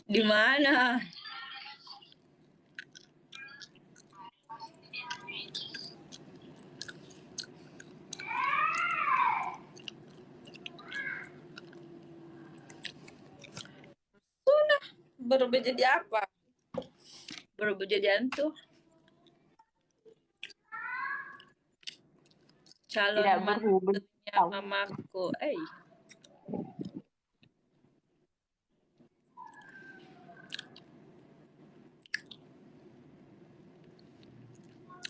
Di mana? Berubah jadi apa? Berubah jadi hantu. Calon Tidak berubah. mantunya mamaku.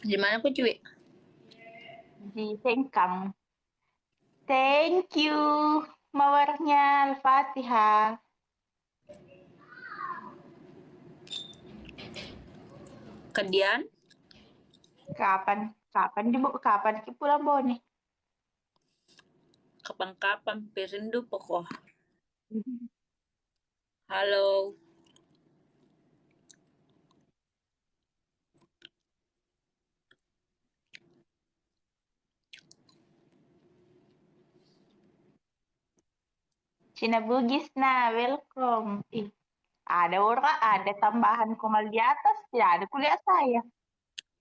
Di mana aku cuy? Di Sengkang. Thank you. Mawarnya Al-Fatihah. Kedian? Kapan ki pulang Bone? Kapan-kapan perindu pokok. Halo. Cina Bugis, nah, welcome. Ada orang, ada tambahan komal di atas, tidak ada kuliah saya.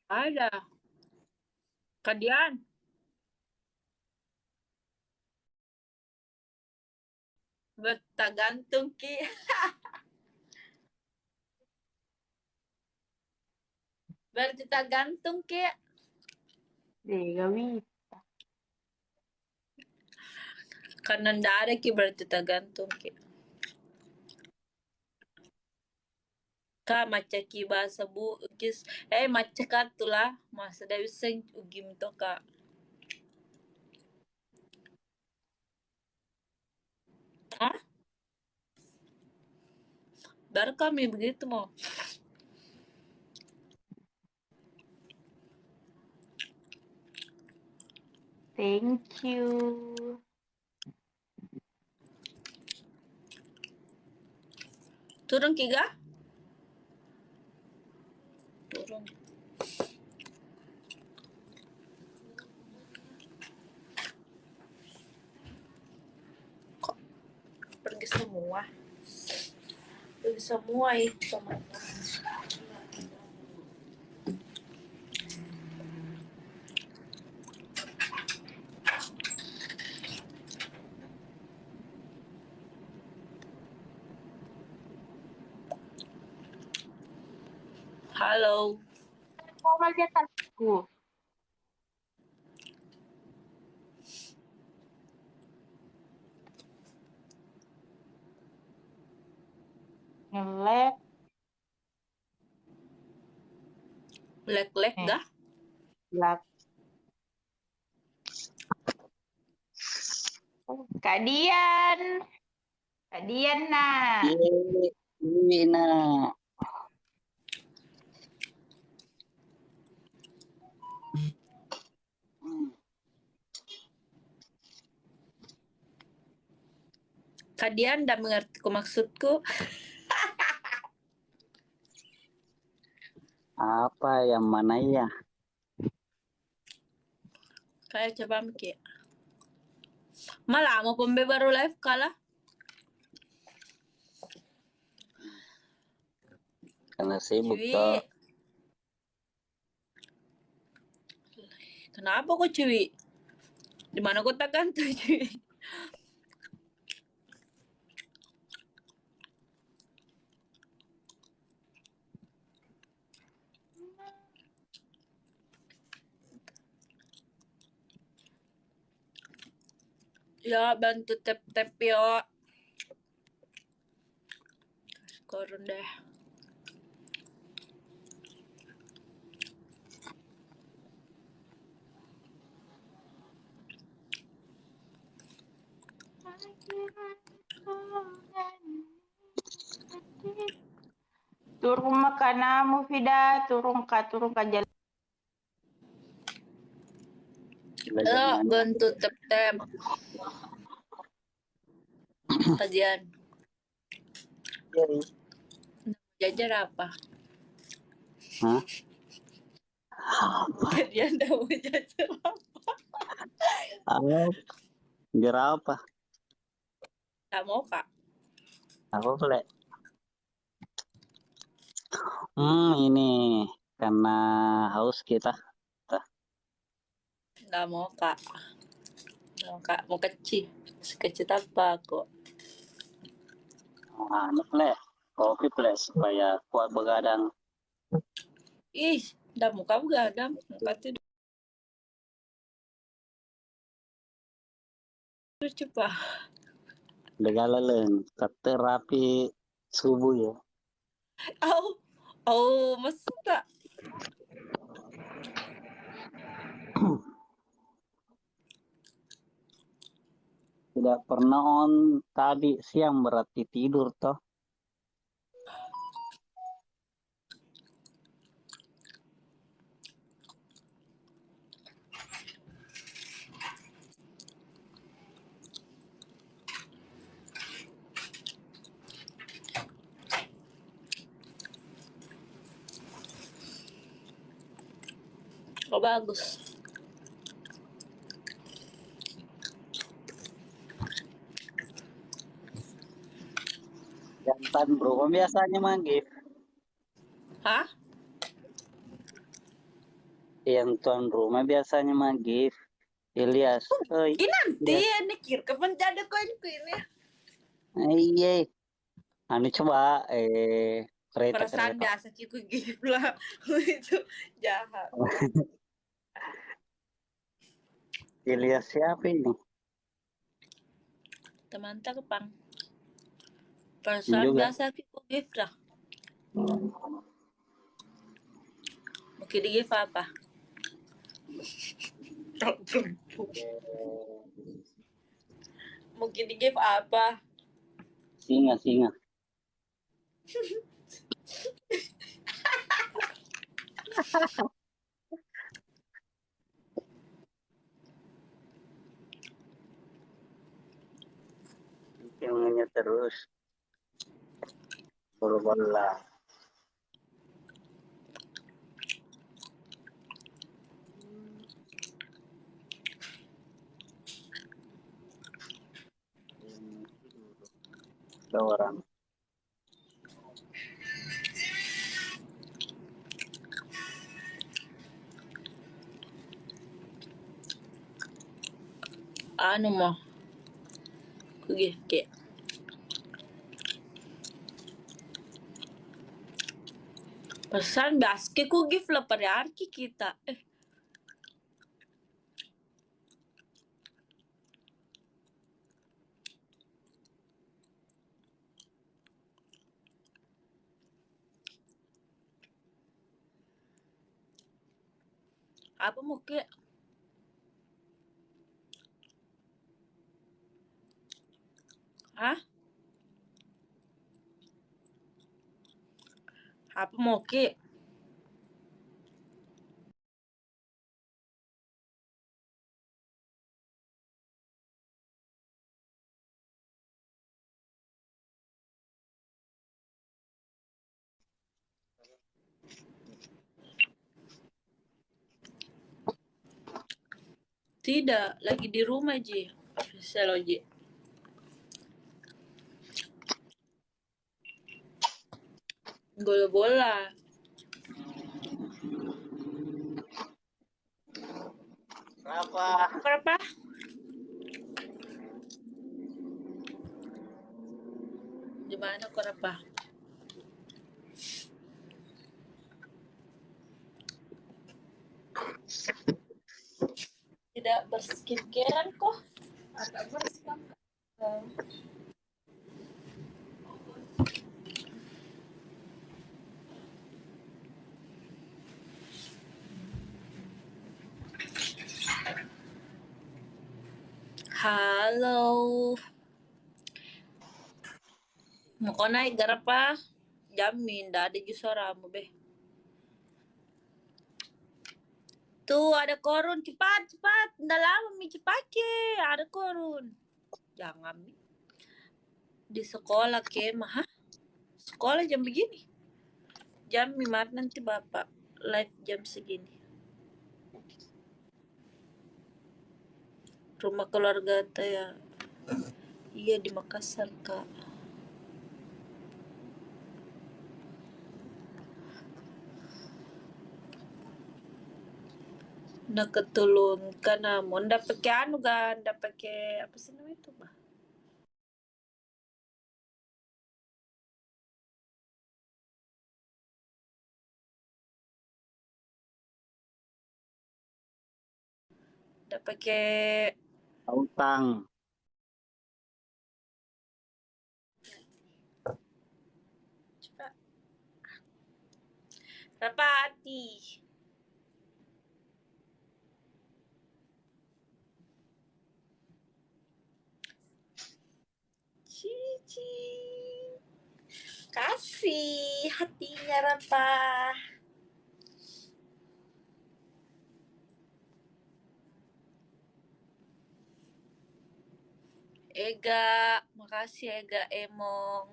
Ada. Kedian? Bertagantung ki. Bercita gantung ki. Degawi. Karena ndak ada ki bercita gantung ki. Ka maca ki bahasa bu kis maca katulah masa dari seng ugim to ka. Hah? Baru kami begitu mau. Thank you. Turun ki ga? Turun. Kok pergi semua? Pergi semua teman. Halo. Komal di atasku. Ngelek. Lek-lek dah. Lak. Kak Dian. Kak Dian, nah. Iya, nak. Kadian ndak mengerti maksudku. Apa yang mana ya? Kayak coba mikir. Malah mau pembe baru live kalah. Karena sibuk Cuy. toh. Kenapa kok cuy? Di mana kota kan tuh cuy? Ya bantu tap-tap yo. Korun deh. Turun makanamu, Fida. Turun ka jalan. Bantu tap-tap. Kajian. Jadi. Jajar apa? Hah? Kalian udah mau jajar apa? Jerapa? Gak mau kak. Apa boleh? Ini karena haus kita. Nggak mau kak. Mau kecil. Sekecil apa kok? Anu pleh, kopi pleh supaya kuat begadang. Ih, dah muka begadang. Muka tidur cepat. Degalelen, kata rapi subuh ya. Masuk kak. Tidak pernah on tadi siang berarti tidur toh. Oh bagus. Jantan bro, biasanya manggil. Hah? Yang tuan rumah biasanya manggil. Ilyas, oi. Ini nanti Ilyas. ya nikir kapan jadi koin ini. Iya. Anu coba kereta Perasaan biasa kiku gitu lah. Itu jahat. Ilyas siapa ini? Teman terpang. Perasaan Juga. biasa kiku gift lah. Mungkin di gift apa? Mungkin di gift apa? Singa. Filmnya terus. Bola. Ada orang. Anu mah. Ku gift kayak. Perasaan biasa ku gift lah pada arki kita. Apa mungkin? Hah? Apa mungkin? Tidak, lagi di rumah Ji. Official Ji. Bola-bola. Kenapa? Di mana kenapa? Tidak berskincarean kok. Agak berskin. Halo. Mau naik garapa? Jamin dah ada suaramu beh. Tuh ada korun cepat. Nggak lama mi cepat ke. Ada korun. Jangan mi. Di sekolah kemah. Hah? Sekolah jam begini. Jam mimar nanti bapak live jam segini. Rumah keluarga saya. Iya di Makassar kak. Nakatulong ka namun. Nda pakai anu kan, nda pakai apa sih namanya itu, bah? Nda pakai Utang. coba. Rapati. Cici. Kasih hatinya Rapa. Ega, makasih Ega Emong.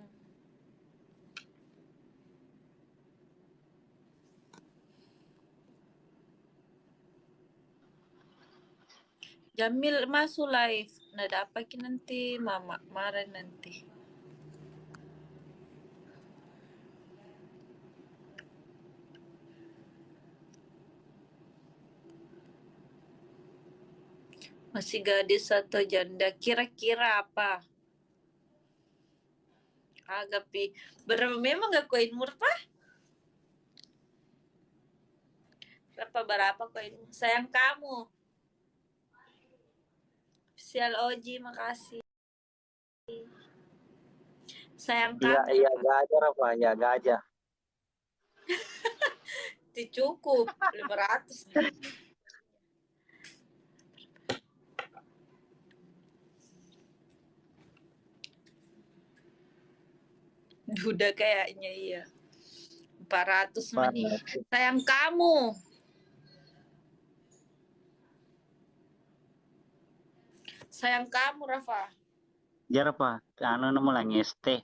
Jamil masuk live. Nah, dapat nanti mama marah nanti. Masih gadis atau janda? Kira-kira apa? Agak pi. Berapa memang gak koin murah? Berapa koin? Sayang kamu. Sial Oji, makasih. Sayang Iya, kamu. iya Rafa. gajah apa? Ya gajah. Itu cukup 500 nih. Udah kayaknya iya. 400 menit. Sayang kamu. Sayang kamu, Rafa. Jar apa? Anu nemu lah ngeste.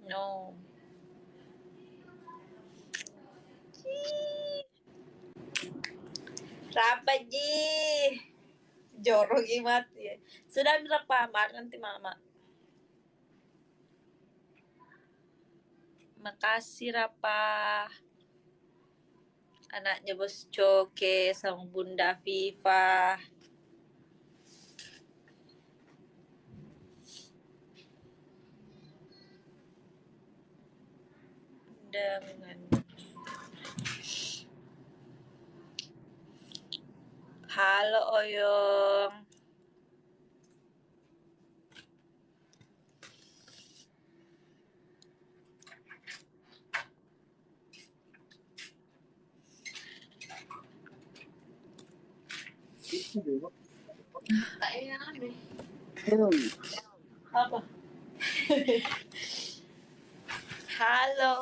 No. Rafa Ji. Jorok gimana ya. Sudah berapa Mar nanti mama. Makasih Rafa. Anaknya Bos Coke sama Bunda Viva. Dengan halo Oyong. Apa? Halo.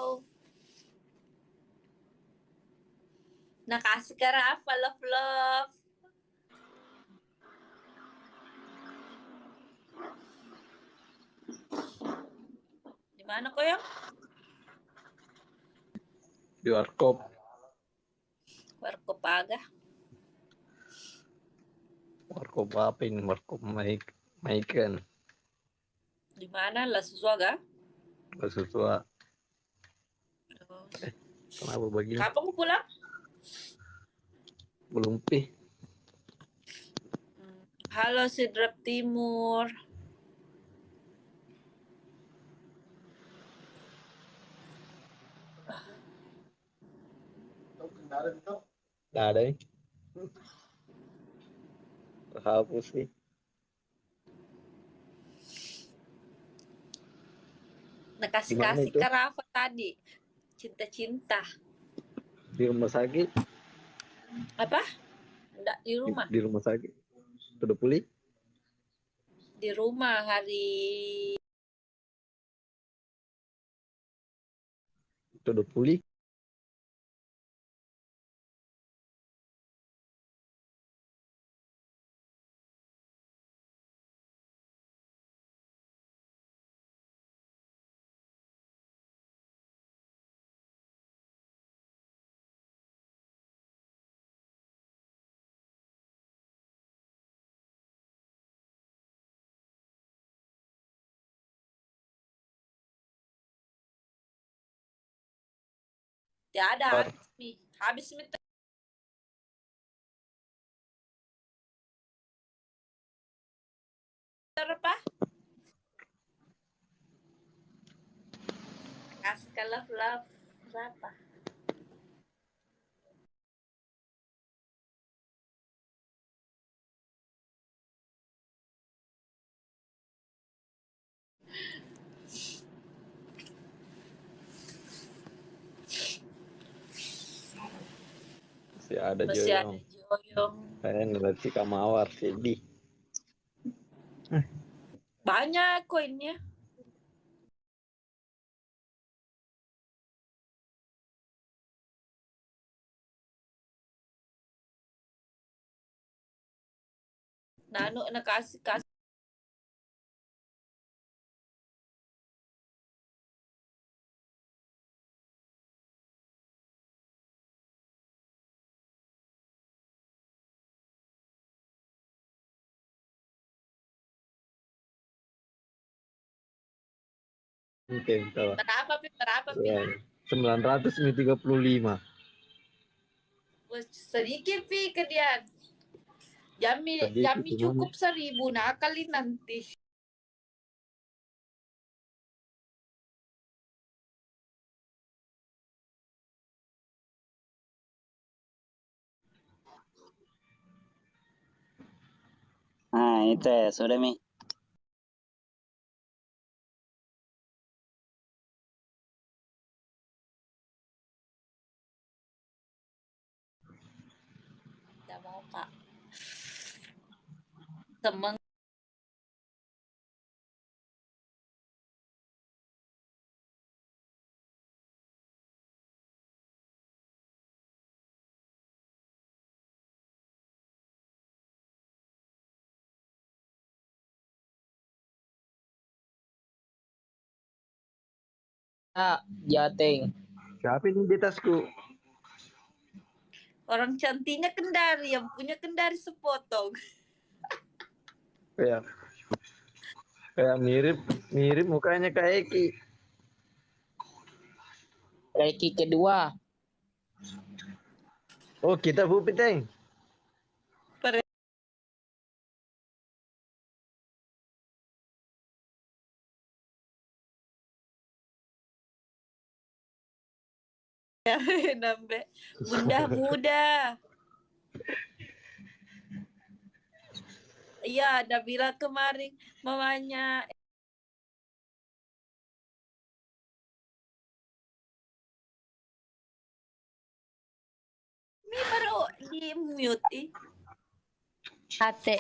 Nakasih ke Rafa, love. Di mana kok yang? Di warkop. Warkop agak. Warkop apa ini? Warkop Maiken. Di mana lah Susuaga? Sesuatu. Kenapa begini? Kapan aku pulang? Belum pi. Halo Sidrap Timur. Nggak ada nih. Terhapus sih. Nakasih itu? ke Rafa tadi. Cinta-cinta. Di rumah sakit? Apa? Enggak di rumah. Di rumah sakit. Sudah pulih? Di rumah hari Sudah pulih? ya ada Or. habis nih. Habis meter apa? Kasih ke love berapa? Masih ada Masih ada Joyong. Joyong. Saya ngeliat si Kamawar sedih. Banyak koinnya. Nano na kasih Oke, betul. berapa pi? Berapa pi? Ya, 935. Sedikit pi ke dia. Jami Sedikit, cukup 1.000 nah kali nanti. Nah, itu ya, sudah Mi. Tidak mau kak. Semeng. Jateng. Siapa ini di tasku? Orang cantiknya Kendari, yang punya Kendari sepotong. Kayak mirip mukanya kayak Eki. Reki kedua. Oh, kita Bu Piteng. Nambe. Bunda muda. Iya, ada bilang kemarin mamanya ini baru di mute ih. Ate.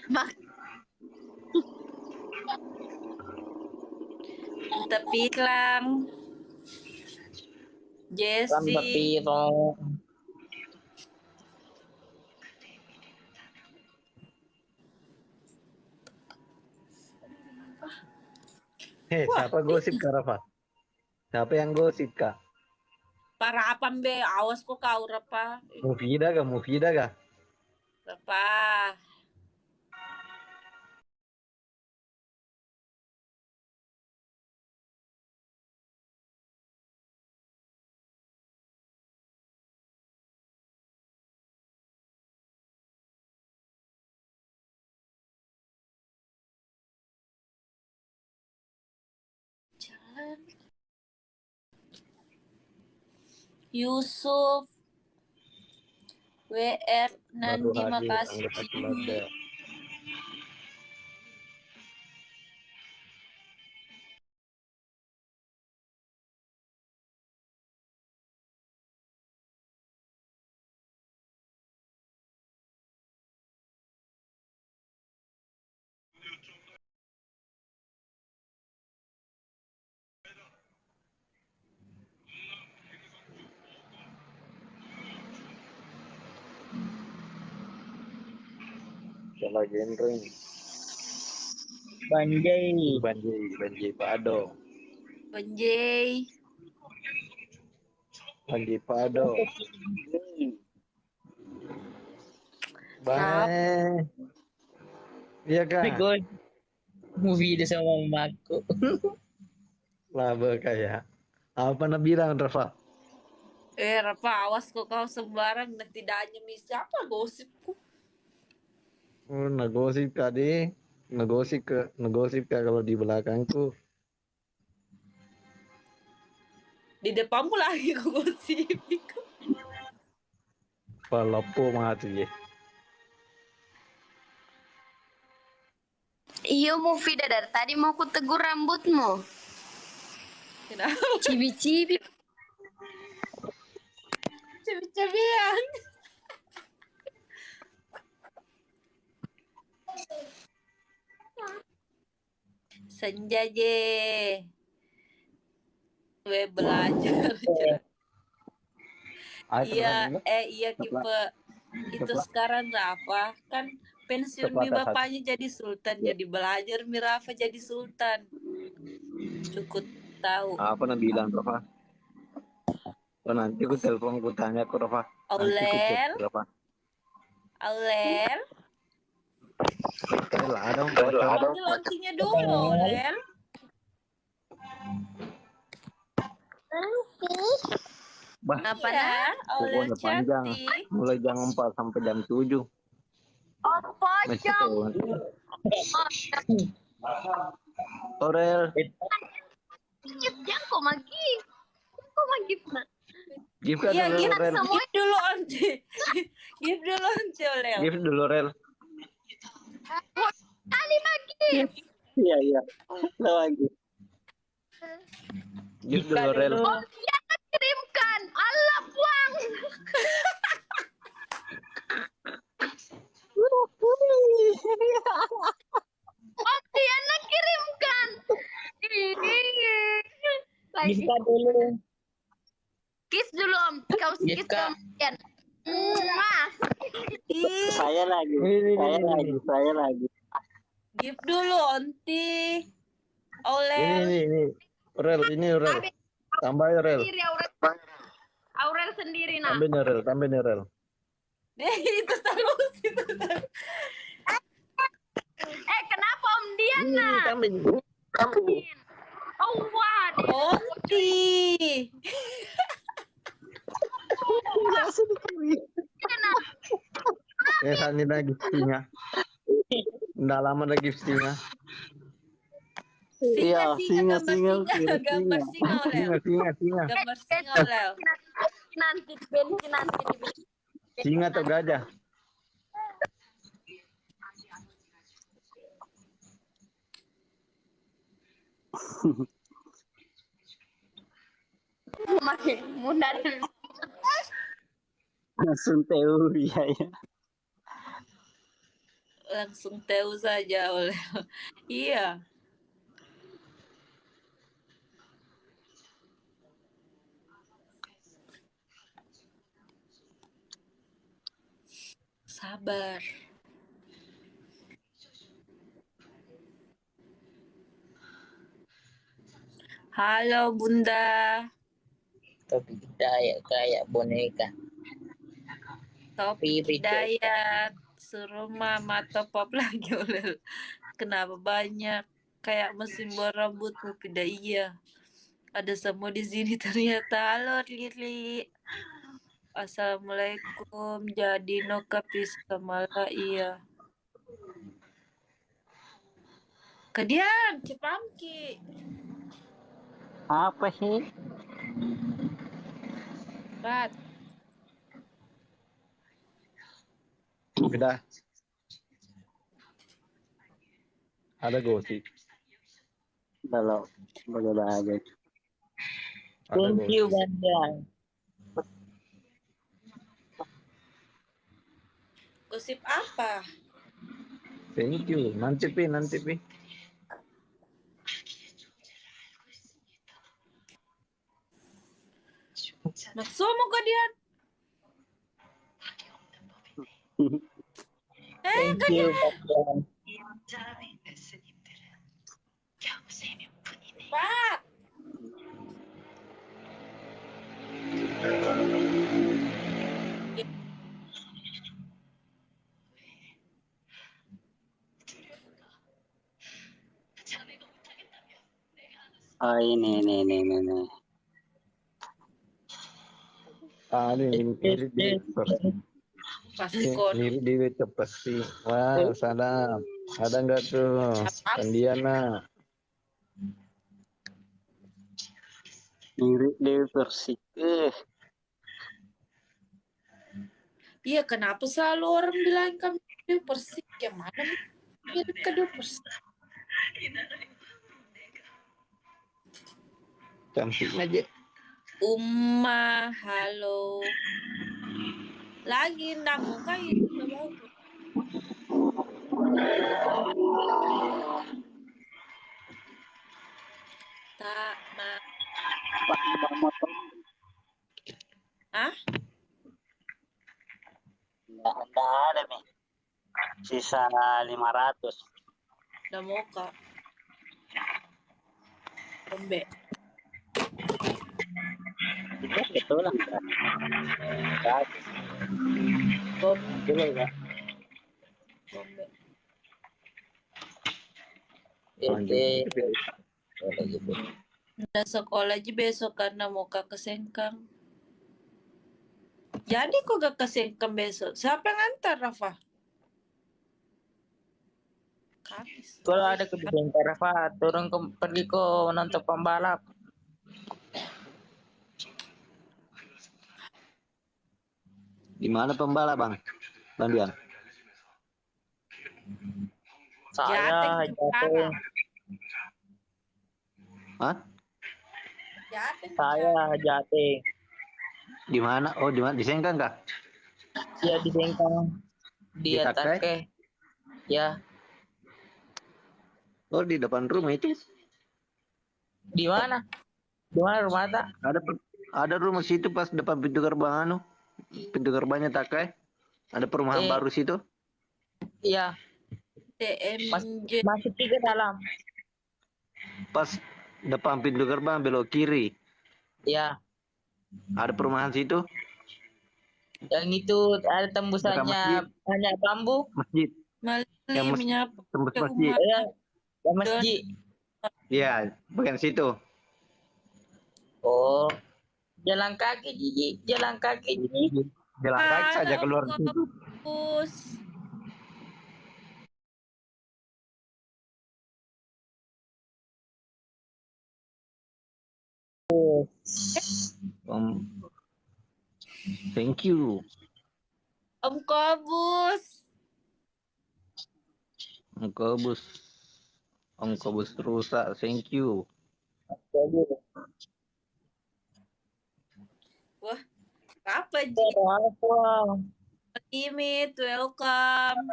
Mak. Tapi Klang. Jessie. Tapi Siapa gosip Kak Rafa? Siapa yang gosip Kak? Para apa be? Awas kok kau rapa. Mufida kah? Rapa. Jalan. Yusuf. WR Baru Nandi hadir, makasih. anggap aku ada. Salah genre. Banjai. Banjai Pado. Banjai. Banjai Pado. Bye. Iya Kak. Movie dia sama mamaku. Laba kayak. Apa nak bilang Rafa? Rafa, awas kok kau sembarang dan tidak hanya siapa gosipku. Oh, negosip kak deh. Negosip kak kalau di belakangku. Di depanmu lagi kau gosip. Palapo mati ya. Iya mau Vida dari tadi mau ku tegur rambutmu. Kenapa? Cibi-cibi. Cebi-cebian. Senja je. Gue belajar. Iya, iya Kipe. Itu sekarang Rafa kan pensiun mi bapaknya jadi sultan, jadi belajar mi Rafa jadi sultan. Cukup tahu. Apa nak bilang Rafa? Oh, nanti aku telepon aku tanya ke Rafa. Aulel, Rafa. Aulel. Lah dong. Panggil ontinya dulu, Aulel. Apa Ya, Aulel Pokoknya panjang. cantik. Mulai jam 4 sampai jam 7. Oh, pocong. Orel. Yang kok magi. Kok magi pernah. Give Iya, dulu give Rel. dulu onti. Give dulu onti, Aulel. Give dulu Rel. Kali magi. Iya. Lagi. Give dulu Rel. Oh, dia kirimkan. Allah buang. Oh, dia nak kirimkan. Lagi. Bisa dulu. Kiss dulu Om. Kau kiss Gifka. Om. Yan. Mwah. Ih, Saya lagi. give dulu onti. Aulel. Ini. Rel, ini Rel. Tambah ya Rel. Sendiri Aurel sendiri nah. Tambah nih Rel. Itu terus. Kenapa Om Diana? Tambah. Oh wah. Onti. Ini lagi giftnya. Nggak lama lagi giftnya. Iya, singa. Gambar singa, Aulel. Singa. Gambar singa, Aulel. Nanti bensin nanti. Singa atau gajah? Makin mudah. Langsung teori ya. Langsung tahu saja, Aulel. Iya. Sabar. Halo Bunda. Tapi kayak boneka. Topik Pipi, Hidayat. Suruh mama top up lagi, Aulel. Kenapa banyak? Kayak mesin bor rambutmu, tidak iya. Ada semua di sini ternyata. Halo Lili. Assalamualaikum. Jadi no kapis malah iya. Kedian, Cipangki. Apa sih? Rat. Udah. Ada gosip. Kalau bagaimana aja. Ada Thank you, gosip. Banda. Gosip apa? Thank you. Nanti pi. Naksumo Kedian. Thank you, Banda. Pak. Oh ini. Ini lirik di Persib. Pas kon. Lirik di Persib. Wah, sadap. Ada nggak tuh? Sandiana. Mirip Dewi Persik. Iya, kenapa selalu orang bilang kami Persik? Yang mana mirip ke Persik? Cantik aja. Umma, halo. Lagi namu kayak sudah bagus. Tak ma. Hah? Nggak ada nih. Sisa 500. Udah mau kak. Rombe. Betul lah. Rombe. Udah sekolah aja besok karena mau ke Sengkang. Jadi kok gak ke Sengkang besok? Siapa yang ngantar, Rafa? Kamis. Kalau ada kebijakan Rafa, turun pergi ke nonton pembalap. Di mana pembalap, Bang? Bandian. Saya Jateng. Hah? Jateng. Saya Jateng. Di mana? Oh, di mana? Di Sengkang kah? Dia di Sengkang. Di Dia Takai? Takai. Ya. Oh, di depan rumah itu. Di mana? Di mana rumah tak? Ada rumah situ pas depan pintu gerbang anu. Pintu gerbangnya Takai. Ada perumahan baru situ. Iya. TMJ. Masuk ke dalam. Pas depan pintu gerbang belok kiri. Iya. Ada perumahan situ. Yang itu ada tembusannya banyak bambu. Masjid. Mali menyapa Tembus ke masjid. umat. Ya, yang masjid. Iya, bagian situ. Oh. Jalan kaki, Jiji. Jalan kaki, Jiji. Jalan kaki saja keluar situ. Pus. Thank you. Om Kobus. Om Kobus rusak. Thank you. Wah, apa Ji? Limit, welcome.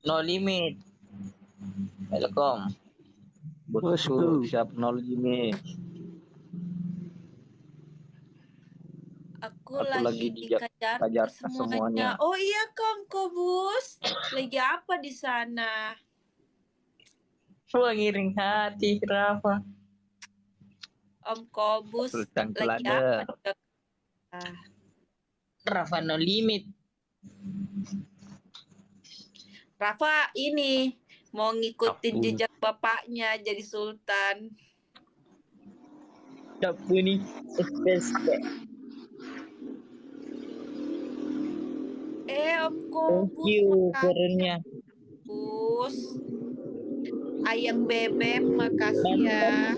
No limit. Welcome. Bosku, siap no limit. Aku Aku lagi lagi di Jakarta Jakarta semuanya. semuanya. Oh iya Kang Kobus. Lagi apa di sana? Wah, ngiring hati, Rafa. Om Kobus Sultan lagi Kelada. apa di Jakarta? Rafa no limit. Rafa ini mau ngikutin jejak bapaknya jadi sultan. Tapi ini spesial. Om Kobus. Thank you, kerennya. Kobus. Ayam bebek, makasih ya.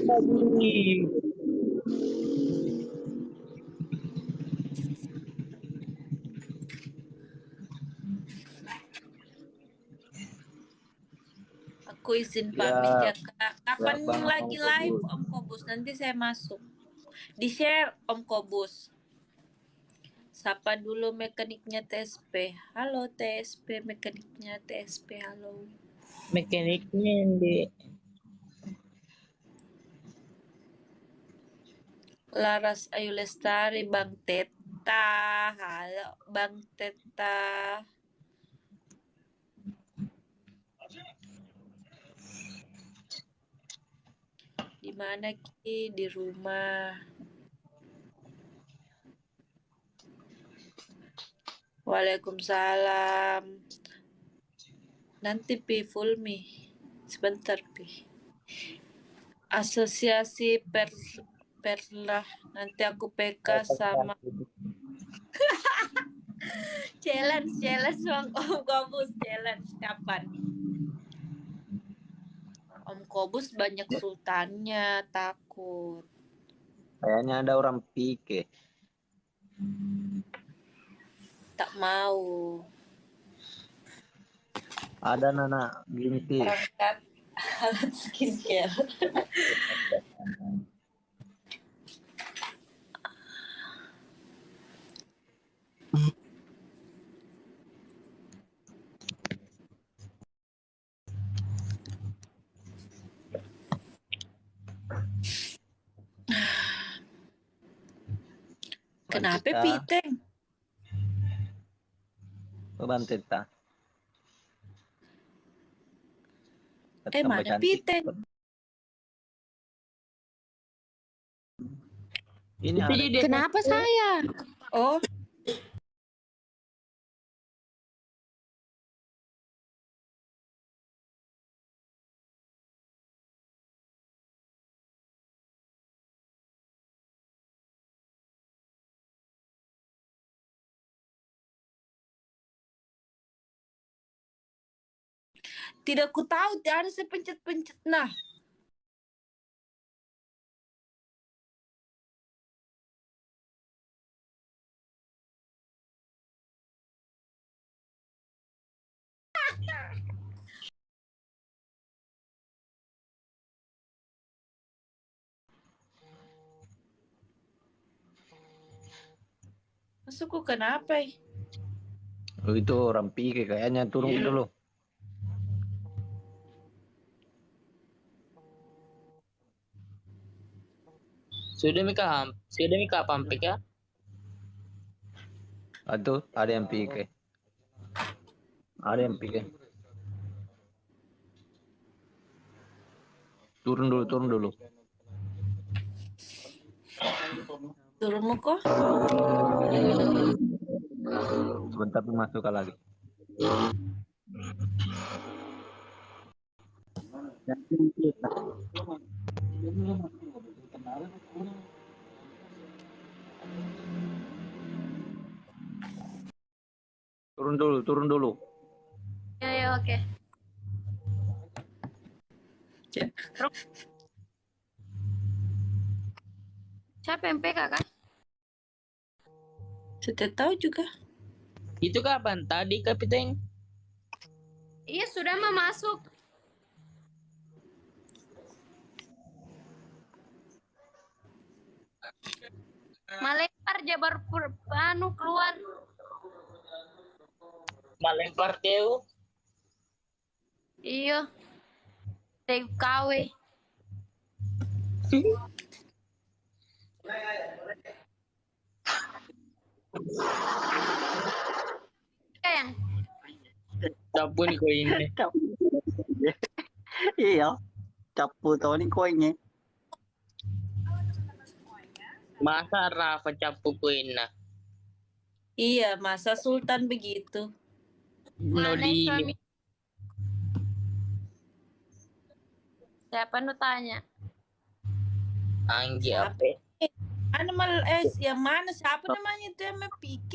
Aku izin pamit ya Kak. Kapan lagi live Om Kobus? Nanti saya masuk. Di-share Om Kobus. Sapa dulu mekaniknya TSP. Halo TSP, mekaniknya TSP, halo. Mekaniknya di Laras Ayu Lestari, Bang Teta. Halo Bang Teta. Di mana Ki? Di rumah. Waalaikumsalam. Nanti Pi full mi. Sebentar Pi. Asosiasi Pernah. Nanti aku PK sama challenge Bang Om Kobus challenge kapan? Om Kobus banyak sultannya, takut. Kayaknya ada orang pike. Tak mau. Ada Nana Ginti. Perangkat alat skincare. Kenapa Bantita. Piteng? Bantita. Mana Piteng? Ini ada. Kenapa saya? Oh, tidak ku tahu, tidak ada saya pencet-pencet. Nah, masukku kenapa? Oh, itu orang pike kayaknya turun dulu. Sudah Mika pampik ya? Aduh, ada yang pike. Ada yang pike. Turun dulu. Turunmu kok? Sebentar masuk lagi. Turun dulu. Ya, oke. Siapa yang PK kan? Saya tahu juga. Itu kapan? Tadi Kapiteng. Iya, sudah mau masuk. Malempar Jabar keluar. Malempar Teo. Iya. TKW. Yang Tapun ko ini. Iya, capu tau ni koinnya. Masa Rafa capu ko na. Iya, masa Sultan begitu? mana Noli. suami? Siapa nu tanya? Anggi Siapa? apa? Mana yang mana? Siapa namanya itu yang PK?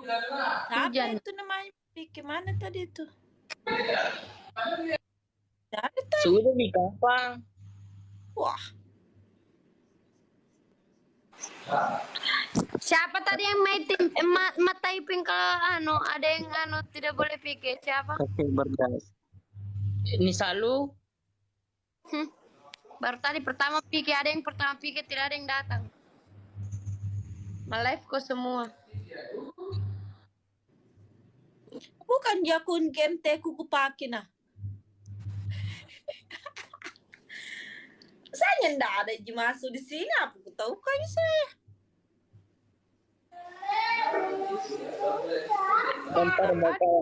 Siapa Hujan. itu namanya PK? Mana tadi itu? Siapa tadi? Sudah di kampang. Wah, Siapa tadi yang typing kalau ada yang tidak boleh pikir siapa? Kakek berdas. Ini selalu Baru tadi pertama pikir ada yang pertama pikir tidak ada yang datang. Live kok semua. bukan jakun game teku kupakai nah. Saya ndak ada masuk di sini, apa ku tahu kan saya.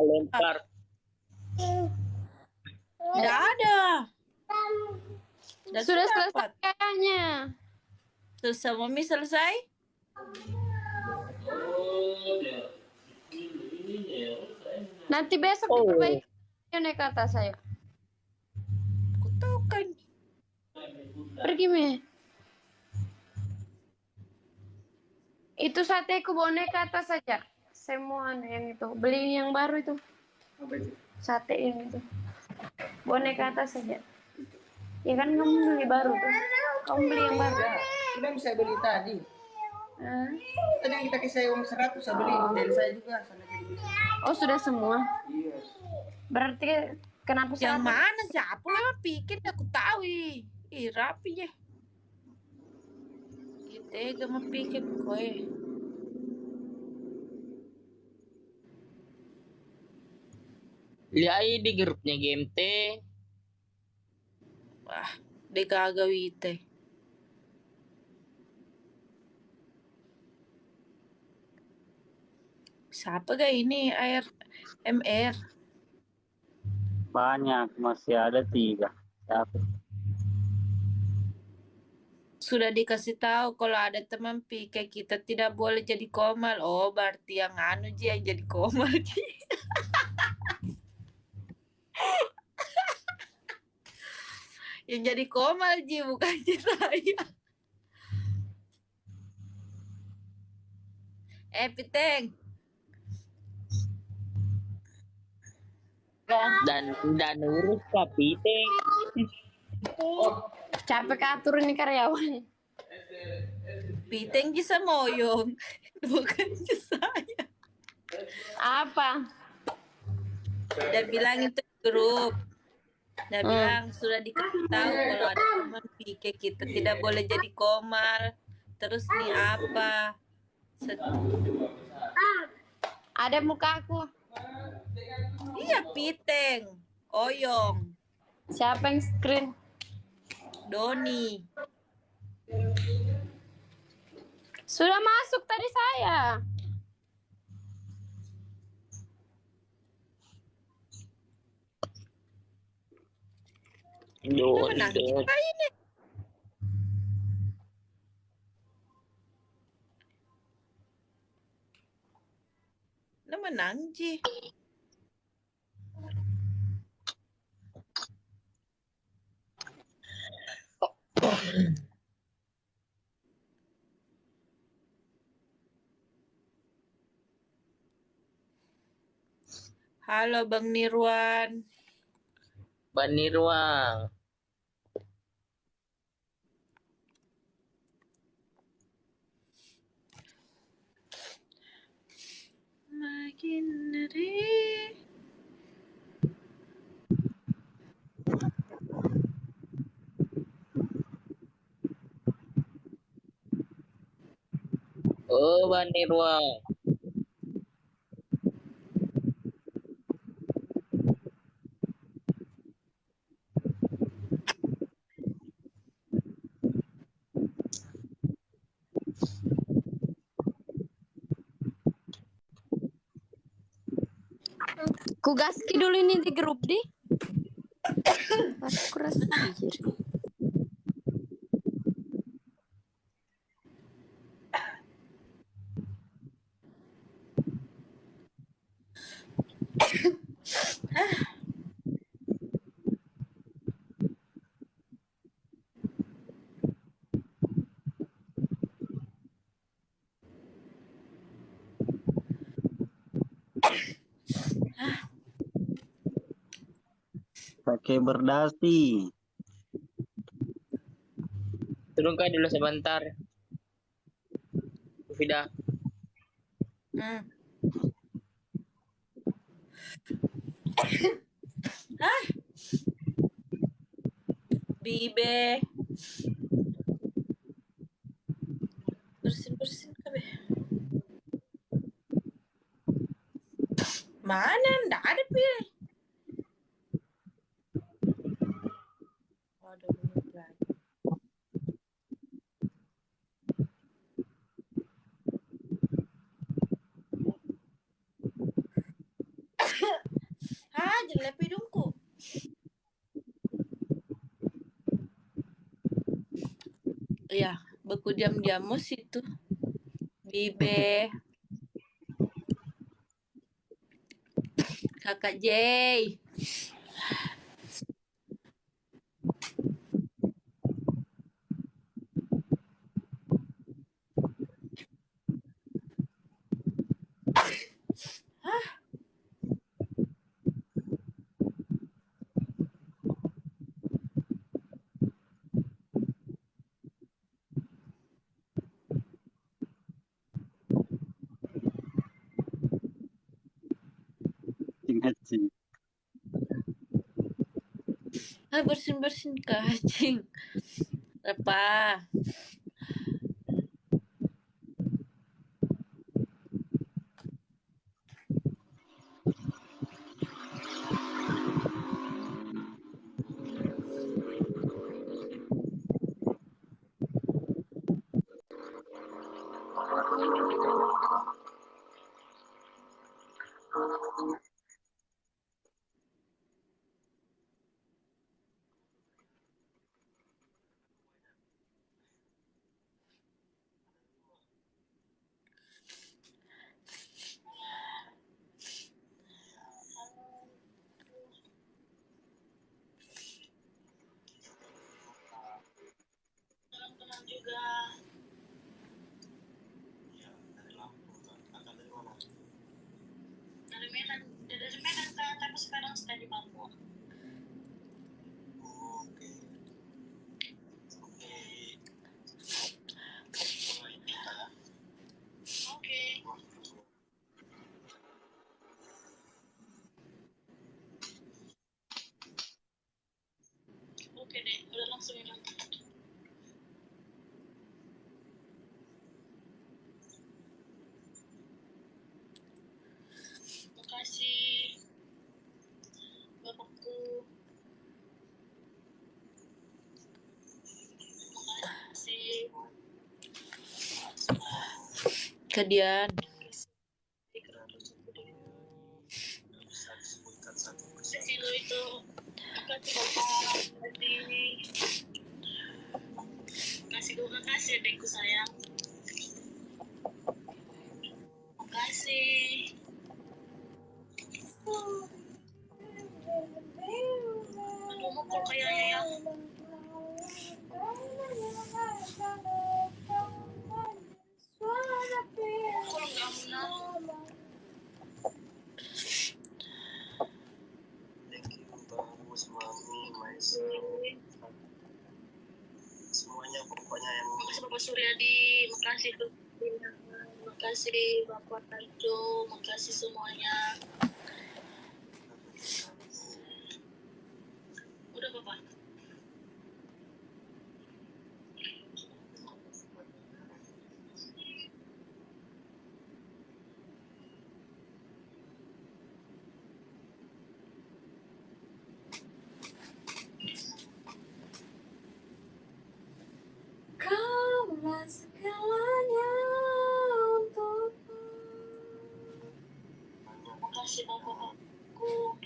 lempar. Ndak ada. Sudah selesai dapat. kayaknya. Selesai, Mami selesai? Nanti besok diperbaiki naik ke atas saya. Pergi, Me. Itu sateku boneka atas saja. Semua yang itu. Beli yang baru itu. Sate yang itu. Boneka atas saja. Ya kan kamu beli baru tuh. Kamu beli yang baru. Sudah bisa beli tadi. Hah? Tadi yang kita kasih uang 100 saya beli dari saya juga sana jadi beli. Oh, sudah semua. Iya. Berarti kenapa Yang sate? mana siapa memang pikir aku tahu ih rapi ya. Kita gak mau pikir kowe. Lihat aja di grupnya GMT. Wah, dek kagak wite. Siapa gak ini air MR? Banyak, masih ada 3. Siapa? Sudah dikasih tahu kalau ada teman pikir kita tidak boleh jadi komal. Oh, berarti yang anu Ji yang jadi komal Ji. Yang jadi komal Ji bukan Ji saya. Piteng. Dan urus tapi teh. Capek atur ini karyawan. Piteng Ji semoyong. Bukan Ji saya. Apa? Dia bilang itu grup. Dia bilang sudah dikasih tahu kalau ada teman pikir kita tidak boleh jadi komal. Terus nih apa? Ada mukaku. Iya Piteng, Oyong, Siapa yang screen? Doni. Sudah masuk tadi saya. Menang kita ini. Menang Ji. Halo Bang Nirwan. Banirwang. Makin dari. Oh, Banirwang. Ku gaski dulu ini di grup di. Aku rasa anjir. Pakai berdasi. Turunkan dulu sebentar. Vida. Bibe. Bersin kabe. Mana? Nggak ada pilih. Waduh, belum lagi. Jelek hidungku. Iya, beku diam-diamus itu. Bibe. Kakak Jay. Cing. Bersin-bersin kacing. Apa? Kedian. Makasih adekku sayang. Makasih. Aduh, mukul kayaknya ya. Mukul nggak benar. Thank you bagus mami, Maisa, semuanya pokoknya yang Makasih Bapak Suryadi, makasih Tutina, makasih Bapak Tajo, makasih semuanya. Udah Bapak. Kaulah segalanya untukku. Makasih Bapakku.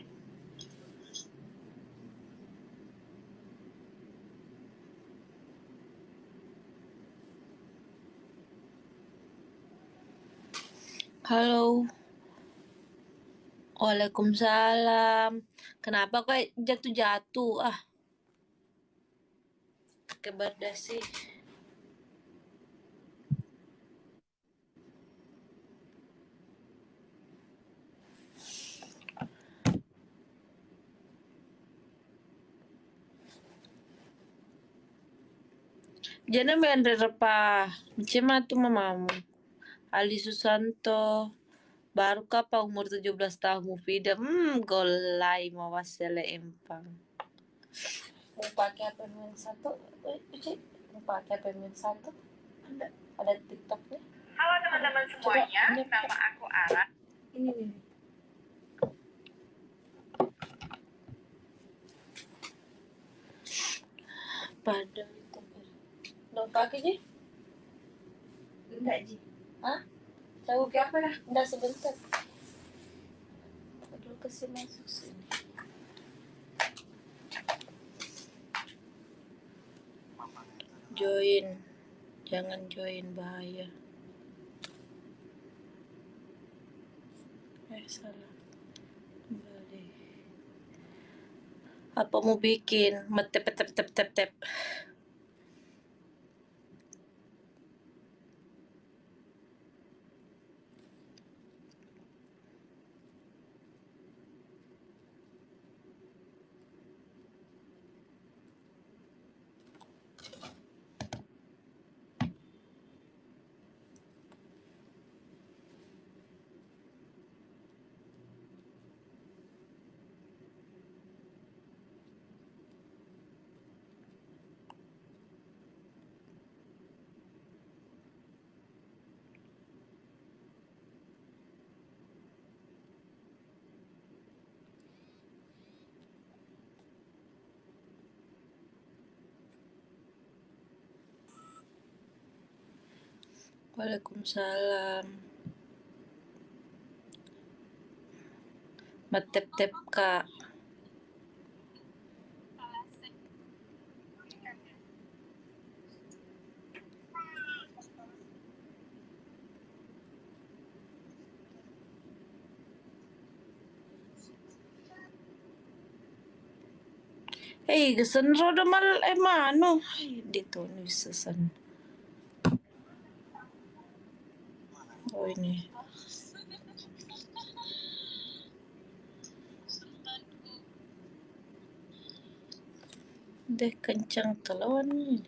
Halo. Waalaikumsalam. Kenapa kok jatuh-jatuh? Keberdasi. Jangan main repa. Macam tu mamamu. Ali Susanto. Baru kapa umur 17 tahun Mufida. Golai mawasele empang. Mau pakai pemain satu? Uci, mau pakai pemain satu? Ada TikToknya. Halo teman-teman semuanya, nama aku Ara. Ini nih. Padahal itu. Mau pakai Ji? Enggak, Ji. Hah? Tahu ke apa dah? Enggak sebentar. Aduh, kasih masuk sini. Join. Jangan join, bahaya. Salah. Kembali. Apa mau bikin? Tep. Waalaikumsalam. Matep-tep Kak. Hei, gesan roda mal mano. Dito nuisasan. Oh ini. Deh kencang telawan ni.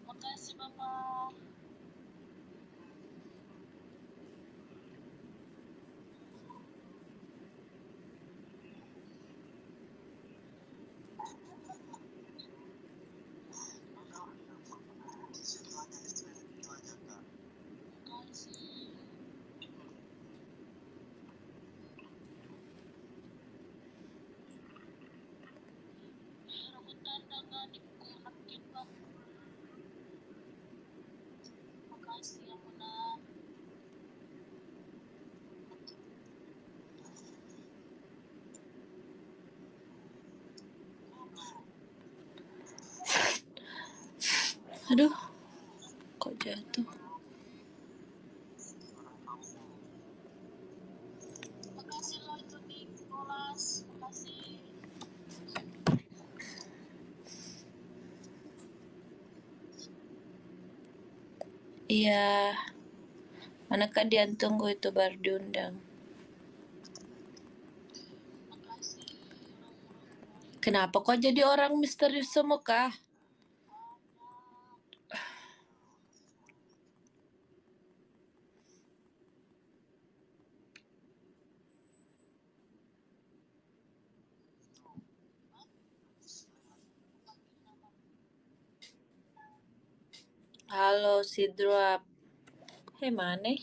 Makasih Bapak. Rambutan dengan dikurang kita. Makasih ya Bunda. Aduh, kok jatuh? Makasih lo itu Nicholas. Makasih. Iya. Manakah dia tunggu itu baru diundang? Kenapa kok jadi orang misterius semua kah? Halo Sidruap. Hei mana?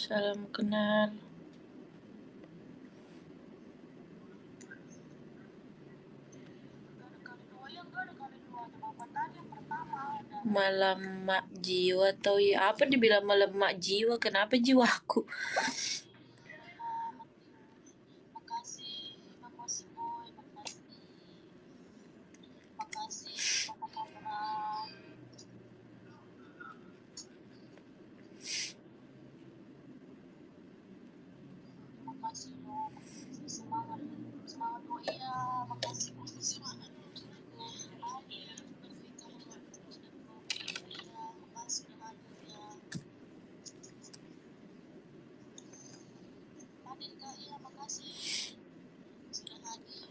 Salam kenal. Malam mak jiwa atau ya apa dibilang malam mak jiwa? Kenapa jiwaku? Makasih Bapak Siboy. Makasih Bapak Kamera. Makasih lo. Semangat. Semangat lo iya. Makasih semangat. Makasih hadir ya. Hadir Kak, iya makasih sudah hadir.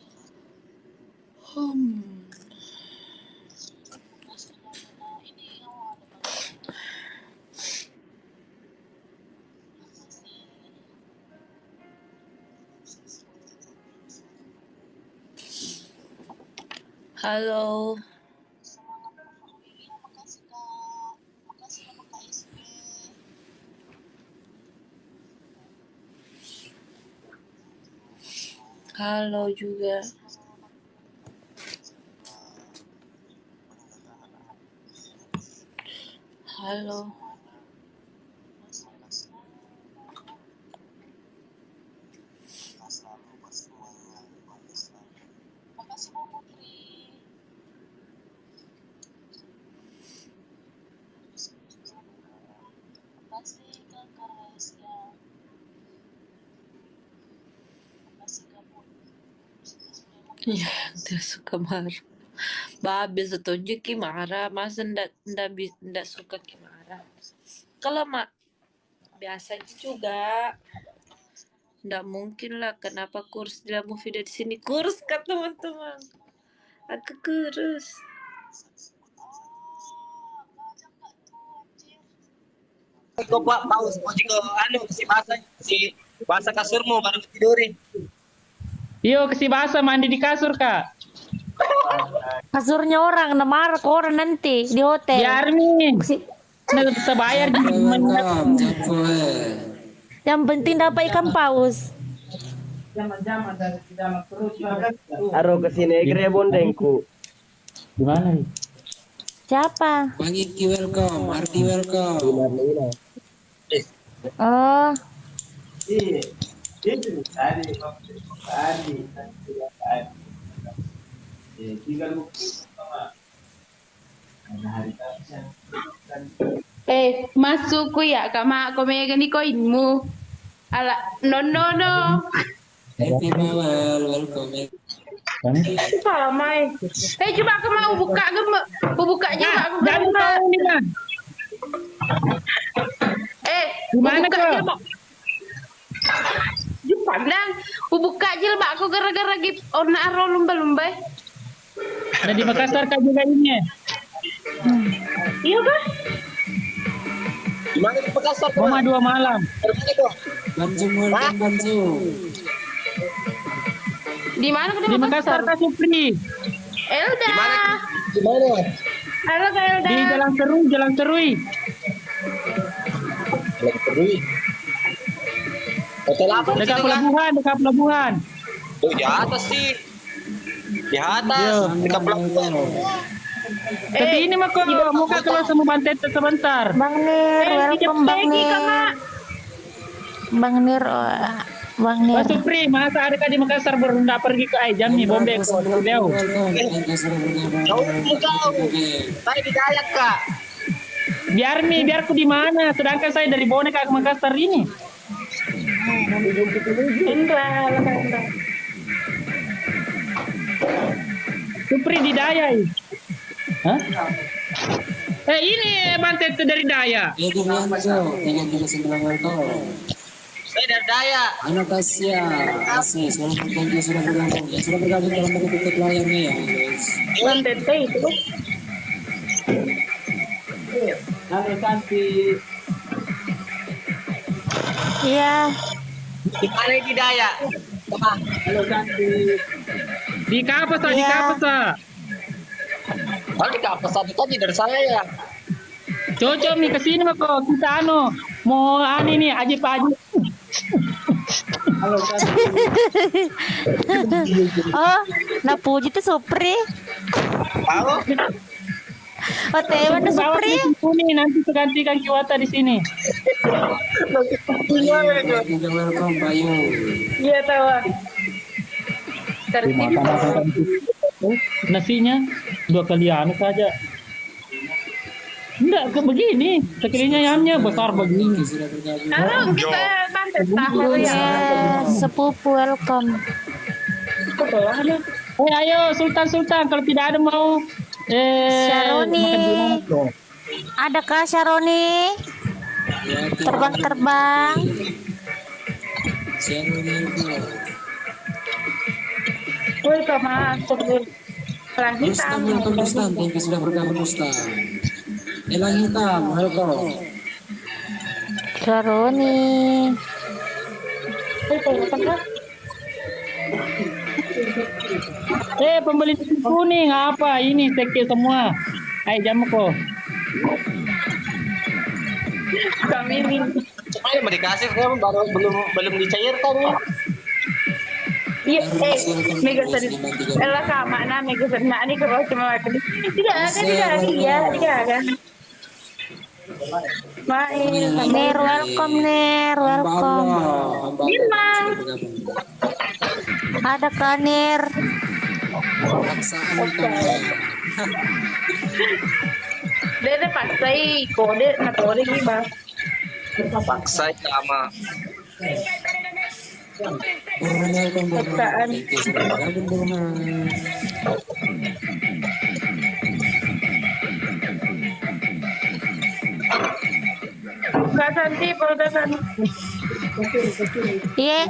Makasih Nana. Ini ada banyak. Halo. Semangat Bapak Willy. Makasih Kak. Makasih ya Bapak SB. Halo juga. Halo. Makasih Bu Putri. Makasih Kak Kares ya. Ya, tidak suka marah. Babe setuju Ki marah, masa ndak suka Ki marah. Kalau mak biasa juga, ndak mungkin lah. Kenapa kurus dalam video di sini kurus kan teman-teman? Aku kurus. Kau buat paus, kau juga si bahasa kasurmu baru tidurin. Yo, kasih bahasa mandi di kasur, Kak. Kasurnya orang, marah ke orang nanti di hotel. Biar nih. Nggak bisa bayar. Yang penting dapat ikan paus. Zaman-zaman dari zaman perut. Aro kesini kira bondengku. Di mana nih? Siapa? Bang Iki welcome, Ardi welcome. Oh. Masukku ya kama komega ni koinmu. Ala no. Happy Bawel, welcome. Sama. Coba aku mau buka buka juga aku. Jangan tahu nih, Bang. Gimana kok? Pandang, buka jilbab aku gara-gara gitu orna aro lumba-lumba. Ada di Makassar Kak juga ini. Iya kan? Gimana di Makassar? Cuma 2 malam. Bantu. Di mana di Makassar Kak Supri? Elda. Di mana? Halo Kak Elda. Di Jalan Serui. Jalan Serui. Hotel apa? Dekat pelabuhan. Oh, di atas sih. Di atas, dekat pelabuhan. Tapi ini mah kok muka keluar sama Bantet sebentar. Bang Nir, welcome Bang Nir. Bang Nir, Bang Nir. Pak Supri, masa ada di Makassar baru nggak pergi ke Aijam nih, Bombek, Beliau. Kau, saya di Dayak Kak. Biarku di mana? Sedangkan saya dari Boneka ke Makassar ini. Indra. Supri di Daya. Hah? Ini Bantet dari Daya. Saya dari Daya. Anak Asia, selamat pagi sudah bergabung. Ya, sudah bergabung dalam bentuk layarnya ya. Bantet itu. Halo cantik. Iya. Di mana di Daya? Halo cantik. Di Kapasa, di Kapasa. Kalau di Kapasa itu tadi dari saya. Cocok nih ke sini kok kita mau nih Aji. Halo cantik. Oh, Napuji itu Supri. Halo. Oh, Tewan itu Supri. Ini nanti tergantikan Kiwata di sini. Welcome Bayu. Iya tahu. Nasinya 2 kali saja. Enggak ke begini, sekalinya ayamnya besar begini. Halo, kita Bantet tahu ya. Sepupu welcome. Ayo Sultan kalau tidak ada mau Syaroni. Adakah Syaroni? Terbang. Woi, masuk Elang hitam. Rustam, thank you sudah bergabung Rustam. Elang hitam, welcome. Syaroni. Pembeli kuning apa ini teke semua. Ayo jam kok. Kami ini. Cuma yang mau dikasih kan belum dicairkan ya. Iya, mega sedih. Elah sama na mega sedih. Nah, ini kalau cuma tidak ada. Main. Ner, welcome. Gimana? Ada Kanir. Dia pakai kode gimana? Paksa sama. Borna welcome Borna. Apaan? Thank you sudah bergabung Borna. Kak Santi, Kak Santi. Iya.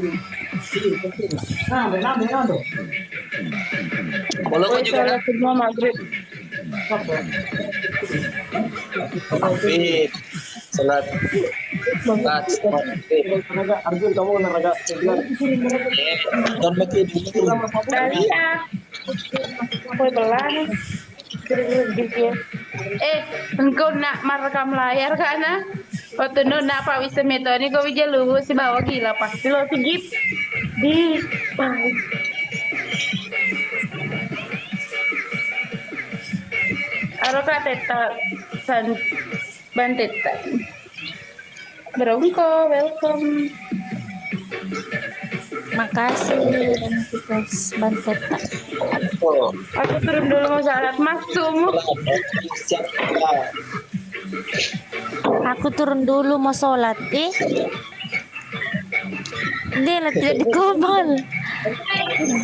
Kalau kau juga Salat semua maghrib. Habib, salat. Arjun kamu olahraga. Dan begitu. Talia. Kue belan. Engkau nak merekam layar kana? Waktu nak Pak Wismeto ini kau bija lu si bawa gila pasti lo sigip di Aroka teta san banteta. Berongko, welcome. Makasih Mas Banteta. Aku turun dulu mau salat masuk. Aku turun dulu mau sholat. Dia tidak dikobol.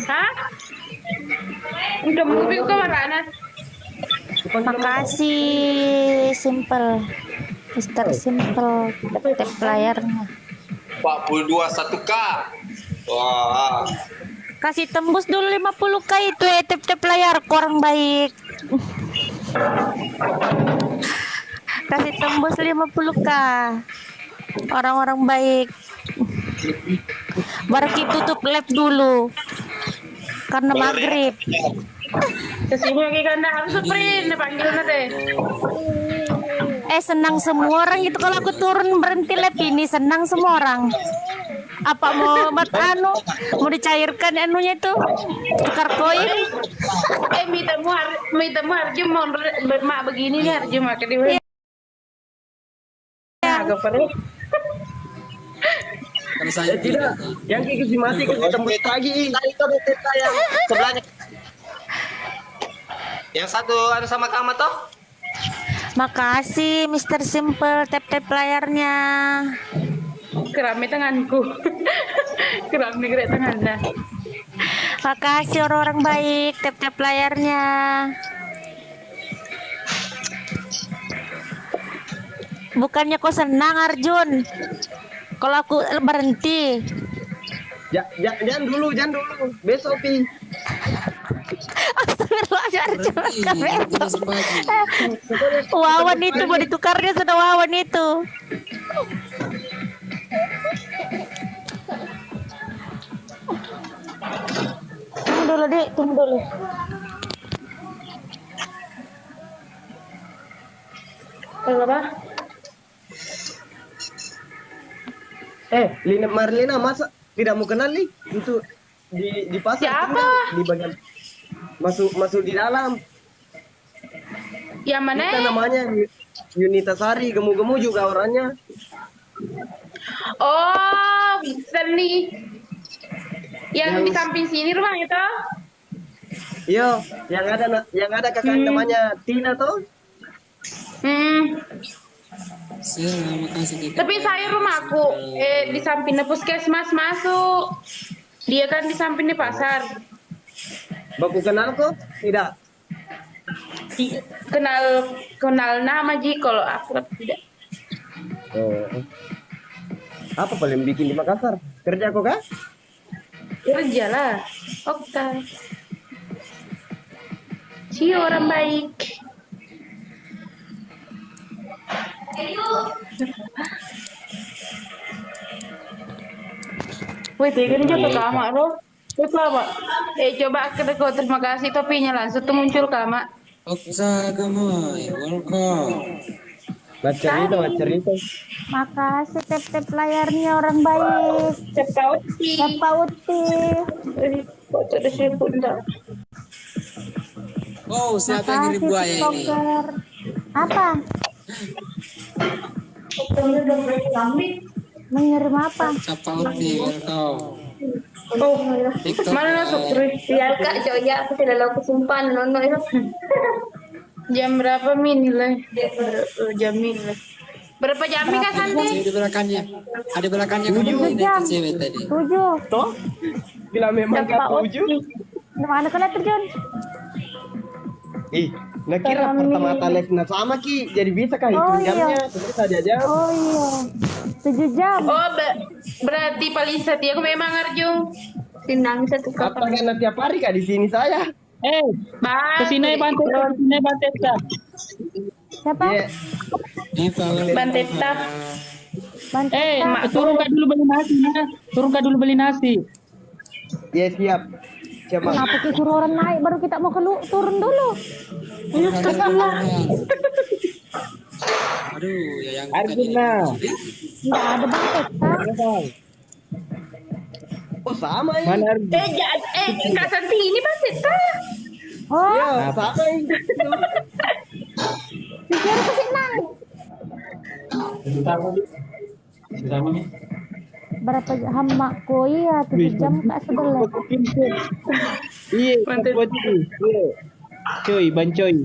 Hah? Udah mobil ke mana? Makasih Simple. Mister Simple. Tap layarnya. 42 1K. Wah. Kasih tembus dulu 50K itu tap layar kurang baik. Kasih tembus 50K. Orang-orang baik. Baru kita tutup live dulu. Karena maghrib. Kesini lagi kan harus sprint panggilnya deh. Senang semua orang itu kalau aku turun berhenti live ini senang semua orang. Apa mau mau dicairkan anunya itu tukar koin? Mitamu harus mau bermak begini nih harus makan di mana? Agak perih. Kan saya Tidak, yang kiki mati kita tembus pagi. Itu yang sebelahnya. Yang satu ada sama kamu toh? Makasih Mr. Simple tap layarnya. Kerami tanganku. Kerami gerak tangannya. Makasih orang-orang baik tap layarnya. Bukannya kau senang Arjun kalau aku berhenti? Jangan dulu besok pi. Wawan itu mau ditukarnya sudah Wawan itu. Tunggu dulu Dek, tunggu dulu. Apa? Lina Marlina masa tidak mau kenal nih? Itu di pasar. Siapa? Di bagian masuk di dalam. Yang mana? Kita namanya Yunita Sari, gemu-gemu juga orangnya. Oh, Seni. Yang di samping sini rumah itu? Iya, yang ada kakak namanya Tina toh? Tapi saya rumahku di sampingnya puskesmas masuk. Dia kan di sampingnya pasar. Baku kenal kok? Tidak. Kenal nama Ji, kalau aku tidak. Oh. Apa paling bikin di Makassar? Kerja kok kah? Kerja lah. Oke. Si orang baik. Wih, ini jatuh kamar loh. Pak. Coba terima kasih topinya langsung tuh muncul kamar. Oksa Gamoy, welcome. Cerita. Makasih tap layarnya orang baik. Cepauti. Oh, siapa yang ngirim buaya ini? Apa? Mengirim apa? Cepauti, welcome. Oh, mana masuk Sial Kak Joya, aku tidak laku sumpah nonton itu. Jam berapa min nilai? Jam nilai. Berapa jam nih Kak Santi? Di belakangnya. Ada belakangnya kamu 7 jam. cewek tadi. 7. Toh? Bila memang Dapat gak 7. Mana kena terjun? Nah kira pertama live sama Ki, jadi bisa kah hitung jamnya? Terus saja jam. Oh iya. 7 jam. Oh, berarti Palisa aku memang Arjo. Tinang satu Apa karena tiap hari Kak di sini saya? Kesini Banteta. Siapa? Banteta. Turun Kak dulu beli nasi. Turun Kak dulu beli nasi. Ya siap. Siapa? Kenapa kita suruh orang naik baru kita mau turun dulu? Aduh, ya yang Arjuna. Nggak ada Banteta. Oh sama ini. Mana Kak Santi ini Banteta. Oh. Ya, sama ini. Pikir ke sini. Berapa jam makku? Iya, 7 jam Kak sebelah. Iya, Coy, bancoy.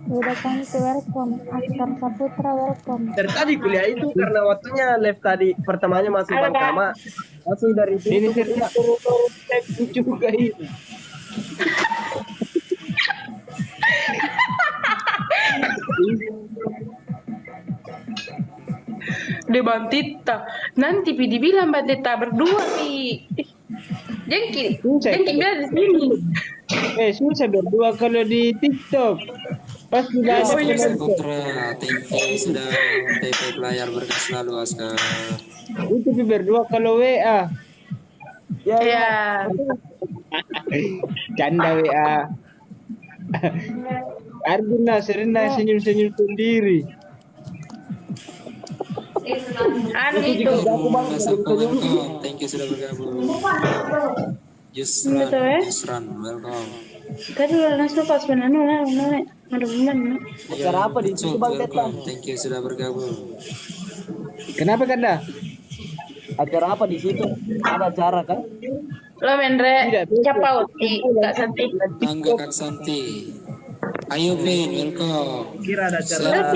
Udah Santi welcome. Askar Saputra welcome. Dari tadi kuliah itu karena waktunya live tadi pertamanya masih pertama. Langsung dari Ini situ. lucu juga ini. De Banteta. Nanti Pi dibilang Banteta berdua Pi. Jengki bilang di sini. Susah berdua kalau di TikTok. Pas sudah ada Putra, thank you sudah TP layar berkah selalu Askar. itu berdua kalau WA. Ya. Canda WA. Arjuna Serena senyum-senyum sendiri. Itu. Thank you sudah bergabung. Yusran, welcome. Tadi udah masuk pas benar ada benar. Acara apa di situ Bang Teta? Thank you sudah bergabung. Kenapa Kanda? Acara apa di situ? Ada acara kan? Lo Mendre, siapa Uti? Kak Santi. Angga Kak Santi. Ayo Vin, welcome. Kira ada acara.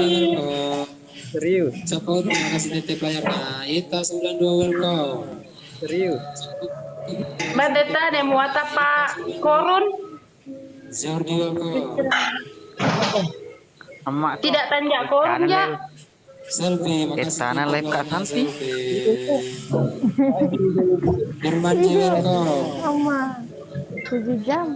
Serius. Siapa terima kasih titip layarnya. Ita 92 welcome. Serius. Banteta ada muat apa? Korun? Jordi welcome. Tidak tanya korun ya? Selfie, makasih. Sana live Kak Santi. Dermanji welcome. Sama 7 jam.